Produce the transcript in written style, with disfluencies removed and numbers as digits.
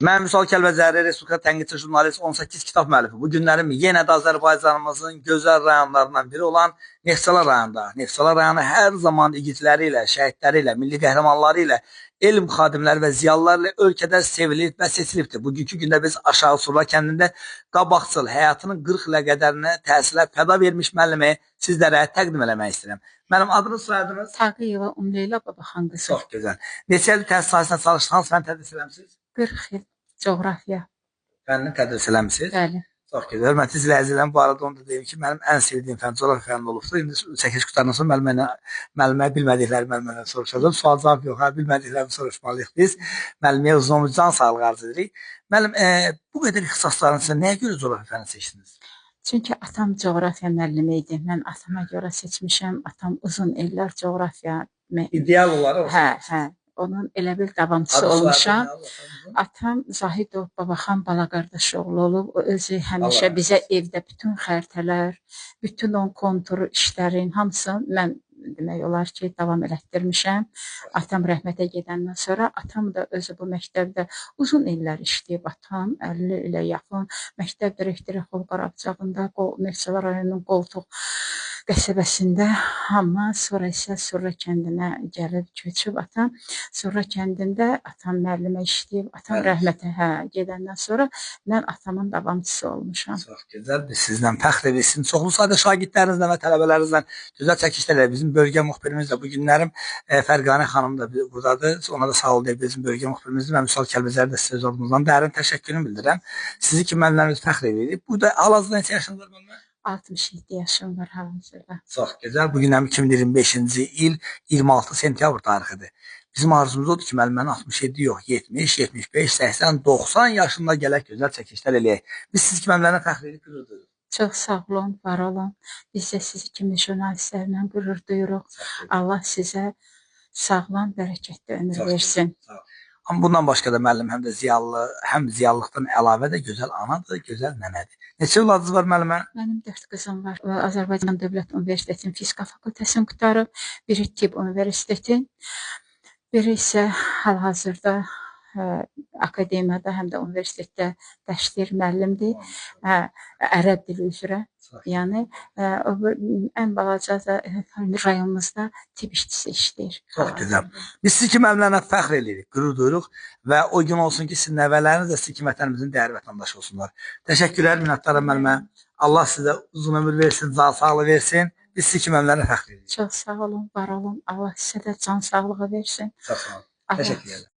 Mən Vüsal Kəlbəcəri, Respublika tənqidçi jurnalist, 18 kitab müəllifi. Bu günlərim yenə də Azərbaycanımızın gözəl rayonlarından biri olan Neftçala rayonunda. Neftçala rayonu hər zaman igidləri ilə, şəhidləri ilə, milli qəhrəmanları ilə, elm xadimləri və ziyalıları ilə ölkədə sevilib və seçilibdir. Bugünkü gündə biz Aşağı Surla kəndində qabaqcıl, həyatının 40 ilə qədərini təhsilə fəda vermiş müəllimi sizlərə təqdim eləmək istəyirəm. Mənim adınız, soyadınız? Tağıyeva Umleyla Babaxan qızı. Çox gözəl. Neçə il təhsil sahəsində çalışdınız, fən tədris eləmisiniz? 40 il coğrafiya. Fənni tədris eləmisiniz? Bəli. Çox gözəl. Hörmətli izləyicilər, bu arada onu da deyim ki, mənim ən sevdiyim fən coğrafiya fənni olubdur. İndi çəkiliş qurtarandan sonra müəllimə bilmədikləri müəllimlərdən soruşacağım. Sual-cavab yox, bilmədiklərimi soruşmalıyıq biz. Müəlliməyə uzun can sağlığı arzu edirik. Müəllim, bu qədər ixtisasların içində nəyə görə coğrafiya fənni seçdiniz? Çünki atam coğrafiya müəllimi idi. Mən atama görə seçmişəm. Atam uzun illər coğrafiya. İdeal olaraq. Hə. Onun elə bir davamçısı olmuşam. Atam Zahidov Babaxan balaqardaşoğlu olub. O özü həmişə bizə evdə bütün xəritələr, bütün o konturu işlərin hamısını mən demək olar ki, davam elətdirmişəm. Atam rəhmətə gedəndən sonra atam da özü bu məktəbdə uzun illər işləyib. Atam 50 ilə yaxın məktəb direktoru Xolqarabcağında, Neftçala rayonunun Qoltuq qəsəbəsində, amma sonra isə Surra kəndinə gəlib köçüb atam. Surra kəndində atam müəllimə işləyib. Atam rəhmətə gedəndən sonra mən atamın davamçısı olmuşam. Çox gözəl. Biz sizlə fəxr edirsiniz. Çoxlu sayda şagirdlərinizlə və tələbələrinizlə gözəl çəkilişlər edir. Bizim bölgə müxbirimiz də bu günlərim Fərqanə xanım da buradadır. Ona da sağ ol deyib bizim bölgə müxbirimizdir. Mən Vüsal Kəlbəcəri də sizə ordumuzdan dərin təşəkkürümü bildirirəm. Sizi ki, müəllimlərimiz fəxr edirik. Burada hal-hazırda neçə yaşınız var müəllimə? 67 yaşım var hal-hazırda. Çox gözəl. Bu günlərim 2025-ci il 26 sentyabr tarixidir. Bizim arzumuz odur ki, müəllimənin 67 yox, 70, 75, 80, 90 yaşında gələk gözəl çəkilişlər eləyək. Biz siz ki, müəllimlərlə fəxr edib qürur duyuruq. Çox sağ olun, var olun. Biz də sizi kimi jurnalistlərlə qürur duyuruq. Allah sizə sağlam, bərəkətli ömür versin. Amma bundan başqa da müəllim həm də ziyalı, həm ziyalılıqdan əlavə də gözəl anadır, gözəl nənədir. Neçə övladınız var müəllimə? Mənim 4 qızım var. Azərbaycan Dövlət Universitetinin fizika fakültəsini qurtarıb, biri tibb universiteti, biri isə hal-hazırda akademiyada, həm də universitetdə dərslik müəllimdir, ərəb dili üzrə. Yəni, ən balaca da rayonumuzda tibb işçisi işləyir. Çox gözəl. Biz sizi ki, müəllimlərlə fəxr edirik, qürur duyuruq və o gün olsun ki, sizin nəvələriniz də sizi ki, vətənimizin dəyərli vətəndaşı olsunlar. Təşəkkürlər, minnətdarım müəllimə. Allah sizə uzun ömür versin, can sağlığı versin. Biz sizi ki, müəllimlərlə fəxr edirik. Çox sağ olun, var olun. Allah sizə də can sağlığı versin. Çox sağ olun. Təşəkkür edirəm.